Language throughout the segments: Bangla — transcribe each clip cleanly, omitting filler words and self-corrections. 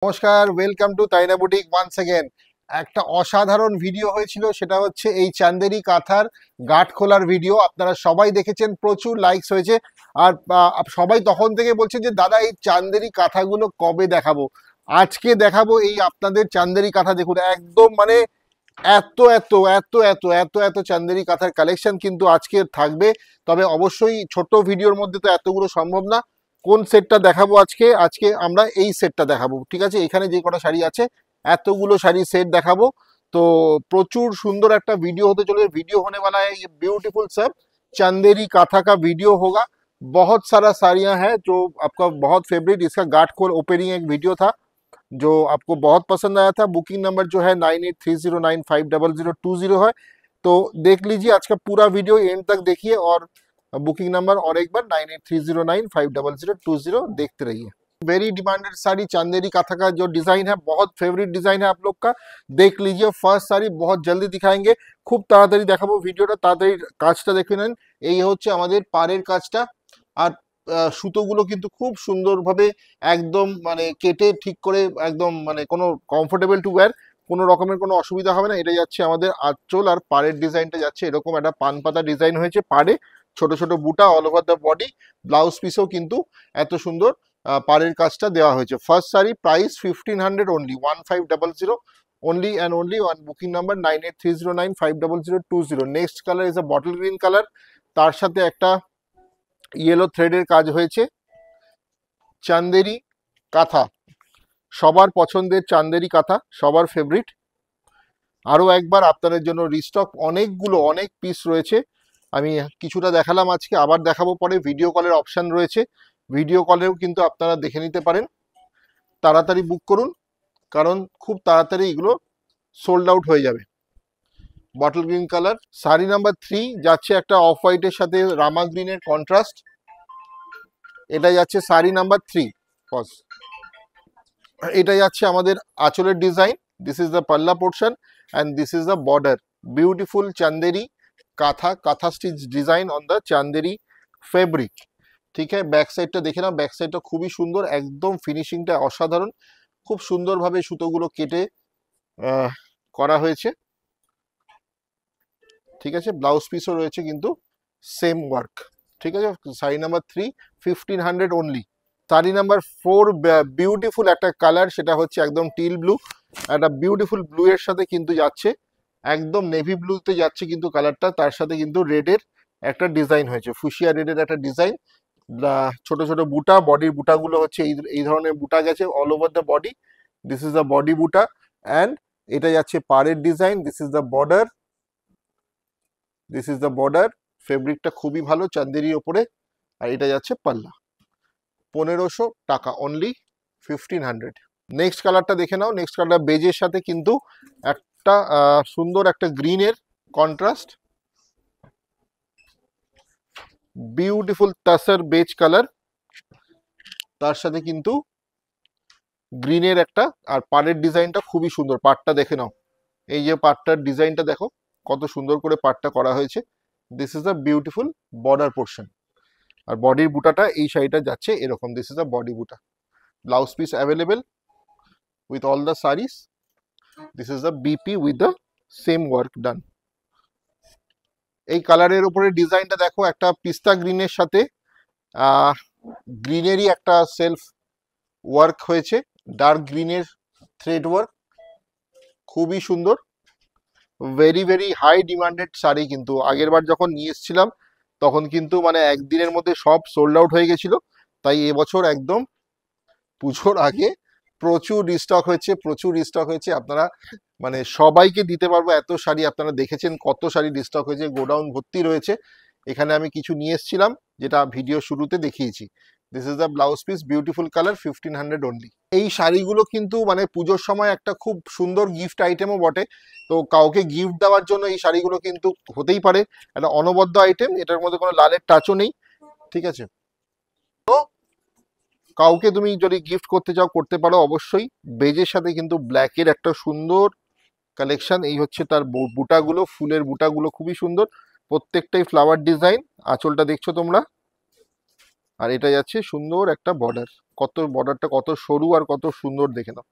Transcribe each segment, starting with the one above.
নমস্কার, ওয়েলকাম টু তাইনা বুটিক ওয়ান্স अगेन। একটা অসাধারণ ভিডিও হয়েছিল, সেটা হচ্ছে এই চান্দেরি কাঁথার গাঁট খোলার ভিডিও। আপনারা সবাই দেখেছেন, প্রচুর লাইকস হয়েছে। আর সবাই তখন থেকে বলছে যে দাদা এই চান্দেরি কাঁথাগুলো কবে দেখাবো। আজকে দেখাবো এই আপনাদের চান্দেরি কাঁথা। দেখুন একদম মানে এত এত এত এত এত এত চান্দেরি কাঁথার কালেকশন কিন্তু আজকে থাকবে। তবে অবশ্যই ছোট ভিডিওর মধ্যে তো এতগুলো সম্ভব না। কোন সেটটা দেখাবো আজকে? আজকে আমরা এই সেটটা দেখাবো, ঠিক আছে? এখানে যে কটা শাড়ি আছে এতগুলো শাড়ি সেট দেখাবো। তো प्रचुर सुंदर একটা ভিডিও হতে চলেছে। वीडियो होने वाला है ये ब्यूटीफुल सब चंदेरी काथा का वीडियो होगा। बहुत सारा साड़ियां हैं जो आपका बहुत फेवरेट। इसका गांठ खोल ओपनिंग एक वीडियो था जो आपको बहुत पसंद आया था। बुकिंग नंबर जो है 9830950020 है। तो देख लीजिए आज का पूरा वीडियो एंड तक देखिए और बुकिंग नंबर और एक बार 9830950020 देखते रहिए। वेरी डिमांडेड साड़ी चांदेरी काथा का जो डिजाइन है बहुत फेवरेट डिजाइन है आप लोग का। देख लीजिए फर्स्ट साड़ी बहुत जल्दी दिखाएंगे, खूब ताड़ाताड़ी देखाबो ভিডিওটা। তাড়াতাড়ি কাজটা দেখে নেন। এই হচ্ছে আমাদের পাড়ের কাজটা। আর সুতোগুলো কিন্তু খুব সুন্দরভাবে একদম মানে কেটে ঠিক করে একদম মানে কোনো কমফোর্টেবল টু ওয়্যার, কোনো রকমের কোনো অসুবিধা হবে না। এটা যাচ্ছে আমাদের আঁচল আর পাড়ের ডিজাইনটা যাচ্ছে এরকম একটা পান পাতা ডিজাইন হয়েছে পাড়ে, ছোট ছোট বুটা all over the body. Blouse পিসও কিন্তু এত সুন্দর পাড়ের কাজটা দেওয়া হয়েছে। First sari price 1500 only, 1500 only and only on booking number 9830950020। Next colour is a bottle green colour, তার সাথে একটা ইয়েলো থ্রেডের কাজ হয়েছে। চান্দেরি কাঁথা সবার পছন্দের, চান্দেরি কাঁথা সবার ফেভারিট। আরও একবার আপনাদের জন্য রিস্টক অনেকগুলো অনেক পিস রয়েছে। আমি কিছুটা দেখালাম আজকে, আবার দেখাবো পরে। ভিডিও কলের অপশান রয়েছে, ভিডিও কলেও কিন্তু আপনারা দেখে নিতে পারেন। তাড়াতাড়ি বুক করুন কারণ খুব তাড়াতাড়ি এগুলো সোল্ড আউট হয়ে যাবে। Bottle green colour sari number 3 যাচ্ছে একটা অফ হোয়াইটের সাথে রামা গ্রিনের কন্ট্রাস্ট। এটা যাচ্ছে শাড়ি নাম্বার 3 ফস। এটা যাচ্ছে আমাদের আঁচলের ডিজাইন। দিস ইজ দ্য পাল্লা portion and this is the border. Beautiful Chanderi কাঁথা, কাঁথা stitch design on the Chanderi fabric. ঠিক আছে, ব্যাক সাইডটা দেখে নাও। ব্যাক সাইডটা খুবই সুন্দর, একদম ফিনিশিংটা অসাধারণ। খুব সুন্দরভাবে সুতোগুলো কেটে করা হয়েছে। ঠিক আছে, ব্লাউজ পিসও রয়েছে কিন্তু সেম ওয়ার্ক। ঠিক আছে, sari number 3 1500 only. Sari number 4 beautiful একটা কালার, সেটা হচ্ছে একদম টিল ব্লু। একটা বিউটিফুল ব্লু এর সাথে কিন্তু যাচ্ছে একদম নেভি ব্লুতে যাচ্ছে কিন্তু কালারটা। তার সাথে কিন্তু রেডের একটা ডিজাইন হয়েছে, ফুশিয়া রেডের একটা ডিজাইন। ছোট ছোট বুটা, বডির বুটাগুলো হচ্ছে এই ধরনের বুটা গেছে all over the body. This is the body buta and এটা যাচ্ছে পাড়ের design. This is the border, this is the border. ফেব্রিকটা খুবই ভালো চান্দেরির ওপরে। আর এটা যাচ্ছে পাল্লা। 1500 টাকা অনলি, 1500। নেক্সট কালারটা দেখে নাও। নেক্সট কালারটা বেজের সাথে কিন্তু একটা সুন্দর একটা গ্রিনের কন্ট্রাস্ট। বিউটিফুল তাসার বেজ কালার, তার সাথে কিন্তু গ্রিনের একটা। আর পাড়ের ডিজাইনটা খুবই সুন্দর, পাড়টা দেখে নাও। এই যে পাড়টার ডিজাইনটা দেখো কত সুন্দর করে পাড়টা করা হয়েছে। This is a beautiful border portion. আর বডির বুটাটা এই শাড়িটা যাচ্ছে এরকম। This is a body buta. Blouse piece available with all the saris. This is the BP with the same work done. এই কালারের উপরে ডিজাইনটা দেখো, একটা পিস্তা গ্রিনের সাথে গ্রিনেরই একটা সেলফ ওয়ার্ক হয়েছে, ডার্ক গ্রিনের থ্রেড ওয়ার্ক, খুবই সুন্দর। Very very high demanded sari. কিন্তু আগের বার যখন নিয়ে এসেছিলাম তখন কিন্তু মানে একদিনের মধ্যে সব সোল্ড আউট হয়ে গেছিল। তাই এবছর একদম পুজোর আগে প্রচুর রিস্টক হয়েছে, প্রচুর রিস্টক হয়েছে। আপনারা মানে সবাইকে দিতে পারবো এত শাড়ি। আপনারা দেখেছেন কত শাড়ি রিস্টক হয়েছে, গোডাউন ভর্তি রয়েছে। এখানে আমি কিছু নিয়ে এসেছিলাম যেটা ভিডিও শুরুতে দেখিয়েছি। This is the blouse piece, beautiful colour, 1500 only. এই শাড়িগুলো কিন্তু মানে পুজোর সময় একটা খুব সুন্দর গিফট আইটেমও বটে। তো কাউকে গিফট দেওয়ার জন্য এই শাড়িগুলো কিন্তু হতেই পারে একটা অনবদ্য আইটেম। এটার মধ্যে কোনো লালের টাচও নেই, ঠিক আছে? তো কাউকে তুমি যদি গিফট করতে চাও করতে পারো অবশ্যই। বেজের সাথে কিন্তু ব্ল্যাকের একটা সুন্দর কালেকশন। এই হচ্ছে তার বুটাগুলো, ফুলের বুটাগুলো খুবই সুন্দর, প্রত্যেকটাই ফ্লাওয়ার ডিজাইন। আঁচলটা দেখছো তোমরা, আর এটা যাচ্ছে সুন্দর একটা বর্ডার, কত বর্ডারটা কত সরু আর কত সুন্দর দেখে নাও।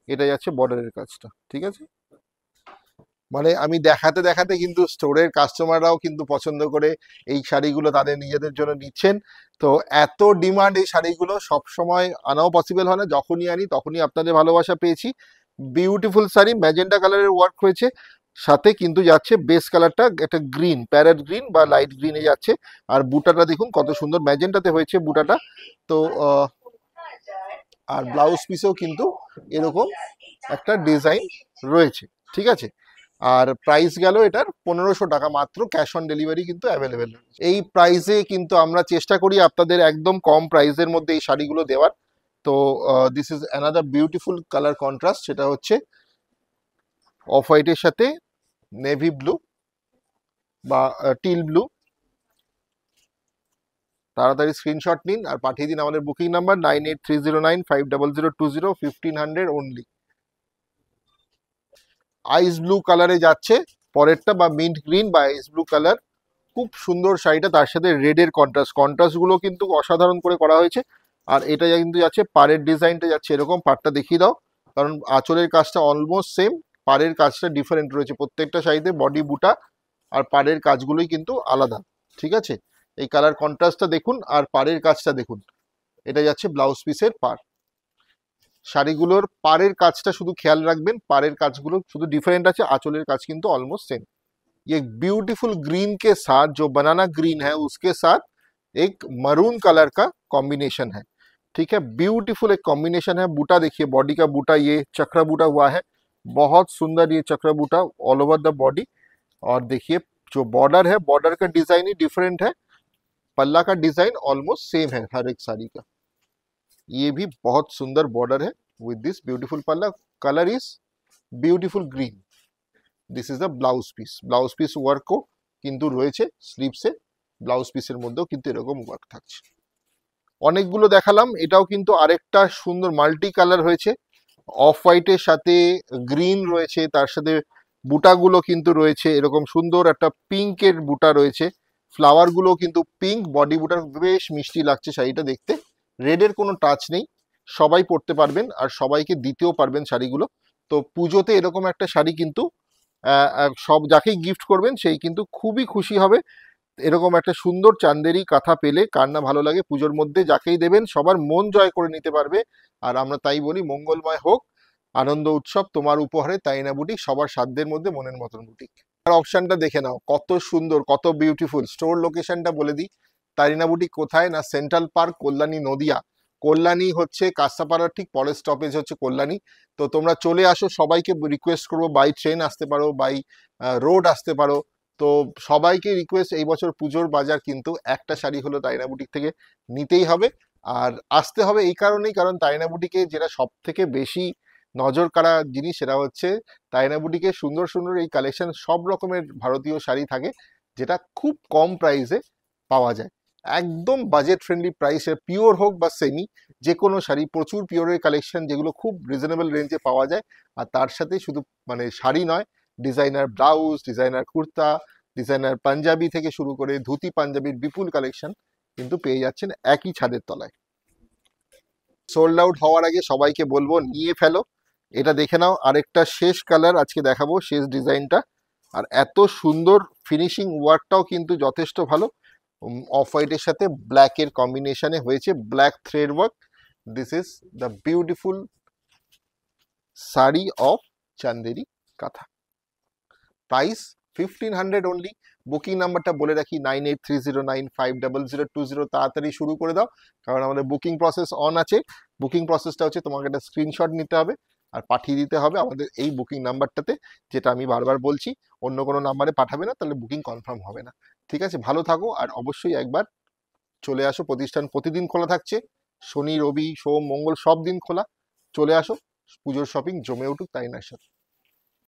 এটা যাচ্ছে বর্ডারের কাজটা, ঠিক আছে। মানে আমি দেখাতে দেখাতে কিন্তু স্টোরের কাস্টমাররাও কিন্তু পছন্দ করে এই শাড়িগুলো তাদের নিজেদের জন্য নিচ্ছেন। তো এত ডিমান্ড এই শাড়িগুলো, সব সময় আনাও পসিবল হয় না, যখনই আনি তখনই আপনাদের ভালোবাসা পেয়েছি। বিউটিফুল শাড়ি, ম্যাজেন্টা কালারের ওয়ার্ক হয়েছে, সাথে কিন্তু যাচ্ছে বেস কালারটা একটা গ্রিন, প্যারেট গ্রিন বা লাইট গ্রিনে যাচ্ছে। আর বুটাটা দেখুন কত সুন্দর ম্যাজেন্টাতে হয়েছে বুটাটা। তো আর ব্লাউজ পিসেও কিন্তু এরকম একটা ডিজাইন রয়েছে, ঠিক আছে। আর প্রাইস গেল এটার 1500 টাকা মাত্র, ক্যাশ অন ডেলিভারি কিন্তু অ্যাভেলেবেল। এই প্রাইসে কিন্তু আমরা চেষ্টা করি আপনাদের একদম কম প্রাইসের মধ্যে এই শাড়িগুলো দেওয়ার। তো this is another beautiful colour contrast, সেটা হচ্ছে অফ হোয়াইটের সাথে নেভি ব্লু বা টিল ব্লু। তাড়াতাড়ি স্ক্রিনশট নিন আর পাঠিয়ে দিন আমাদের বুকিং নাম্বার 9830950020, 1500 অনলি। আইস ব্লু কালারে যাচ্ছে পরেরটা, বা মিন্ট গ্রিন বা আইস ব্লু কালার, খুব সুন্দর শাড়িটা। তার সাথে রেডের কন্ট্রাস্ট গুলো কিন্তু অসাধারণ করে করা হয়েছে। আর এটা কিন্তু যাচ্ছে পাড়ের ডিজাইনটা যাচ্ছে এরকম, পাড়টা দেখিয়ে দাও, কারণ আঁচলের কাজটা অলমোস্ট সেম, পাড়ের কাজটা ডিফারেন্ট রয়েছে প্রত্যেকটা শাড়িতে। বডি বুটা আর পাড়ের কাজগুলোই কিন্তু আলাদা, ঠিক আছে। এই কালার কন্ট্রাস্টটা দেখুন আর পাড়ের কাজটা দেখুন। এটা যাচ্ছে ব্লাউজ পিসের পাড়। শাড়িগুলোর পাড়ের কাজটা শুধু খেয়াল রাখবেন, পাড়ের কাজগুলো শুধু ডিফারেন্ট আছে, আঁচলের কাজ কিন্তু অলमोस्ट सेम। ये ब्यूटीफुल ग्रीन के साथ जो बनाना ग्रीन है उसके साथ एक मरून कलर का कॉम्बिनेशन है, ठीक है। ब्यूटीफुल एक कॉम्बिनेशन है। बूटा देखिए, बॉडी का बूटा ये चक्र बूटा हुआ है, बहुत सुंदर ये चक्र बूटा ऑल ओवर द बॉडी। और देखिए जो बॉर्डर है, बॉर्डर का डिजाइन ही डिफरेंट है, पल्ला का डिजाइन ऑलमोस्ट सेम है हर एक साड़ी का। ये भी बहुत सुंदर बॉर्डर है with this beautiful palla. Colour is beautiful green. This is the blouse piece. Blouse piece ওয়ার্কও কিন্তু রয়েছে স্লিভসে, ব্লাউজ পিসের মধ্যেও কিন্তু এরকম ওয়ার্ক থাকছে। অনেকগুলো দেখালাম, এটাও কিন্তু আরেকটা সুন্দর মাল্টি কালার হয়েছে, অফ হোয়াইটের সাথে গ্রিন রয়েছে, তার সাথে বুটাগুলো কিন্তু রয়েছে এরকম সুন্দর একটা পিঙ্কের বুটা রয়েছে, ফ্লাওয়ারগুলো কিন্তু পিঙ্ক, বডি বুটার বেশ মিষ্টি লাগছে শাড়িটা দেখতে। রেডের কোনো টাচ নেই, সবাই পরতে পারবেন আর সবাইকে দিতেও পারবেন শাড়িগুলো। তো পুজোতে এরকম একটা শাড়ি কিন্তু সব যাকেই গিফট করবেন সেই কিন্তু খুবই খুশি হবে। এরকম একটা সুন্দর চান্দেরি কাঁথা পেলে কার না ভালো লাগে, পুজোর মধ্যে যাকেই দেবেন সবার মন জয় করে নিতে পারবে। আর আমরা তাই বলি মঙ্গলময় হোক আনন্দ উৎসব তোমার উপহারে তাইনা বুটিক, সবার সাধ্যের মধ্যে মনের মতন বুটিক। আর অপশনটা দেখে নাও কত সুন্দর, কত বিউটিফুল। স্টোর লোকেশনটা বলে দিই, তারিনা বুটিক কোথায় না, সেন্ট্রাল পার্ক, কল্যাণী, নদিয়া। কল্যাণী হচ্ছে কাঁচাপাড়ার ঠিক পরের স্টপেজ হচ্ছে কল্যাণী। তো তোমরা চলে আসো, সবাইকে রিকোয়েস্ট করবো বাই ট্রেন আসতে পারো, বাই রোড আসতে পারো। তো সবাইকে রিকোয়েস্ট, এই বছর পুজোর বাজার কিন্তু একটা শাড়ি হলো তাইনা বুটিক থেকে নিতেই হবে। আর আসতে হবে এই কারণেই, কারণ তাইনা বুটিকে যেটা সব থেকে বেশি নজর কাড়া জিনিস সেটা হচ্ছে তাইনা বুটিকে সুন্দর সুন্দর এই কালেকশন, সব রকমের ভারতীয় শাড়ি থাকে যেটা খুব কম প্রাইসে পাওয়া যায়, একদম বাজেট ফ্রেন্ডলি প্রাইসে। পিওর হোক বা সেমি, যে কোনো শাড়ি, প্রচুর পিওরের কালেকশন যেগুলো খুব রিজনেবল রেঞ্জে পাওয়া যায়। আর তার সাথে শুধু মানে শাড়ি নয়, designer blouse, designer kurta, designer panjabi থেকে শুরু করে ধুতি পাঞ্জাবির বিপুল কালেকশন কিন্তু পেয়ে যাচ্ছেন একই ছাদের তলায়। সোল্ড আউট হওয়ার আগে সবাইকে বলবো নিয়ে ফেলো। এটা দেখে নাও, আরেকটা শেষ কালার আজকে দেখাবো, শেষ ডিজাইনটা। আর এত সুন্দর ফিনিশিং ওয়ার্কটাও কিন্তু যথেষ্ট ভালো। অফ হোয়াইটের সাথে ব্ল্যাকের কম্বিনেশনে হয়েছে black thread work. This is the beautiful sari of Chanderi কাঁথা। Price 1500 only. বুকিং নাম্বারটা বলে রাখি 9830950020। তাড়াতাড়ি শুরু করে দাও, কারণ আমাদের বুকিং প্রসেস অন আছে। বুকিং প্রসেসটা হচ্ছে তোমাকে একটা স্ক্রিনশট নিতে হবে আর পাঠিয়ে দিতে হবে আমাদের এই বুকিং নাম্বারটাতে, যেটা আমি বারবার বলছি, অন্য কোনো নাম্বারে পাঠাবে না, তাহলে বুকিং কনফার্ম হবে না। ঠিক আছে, ভালো থাকো আর অবশ্যই একবার চলে আসো। প্রতিষ্ঠান প্রতিদিন খোলা থাকছে, শনি রবি সোম মঙ্গল সব দিন খোলা। চলে আসো, পুজোর শপিং জমে উঠুক তাই না সাথে।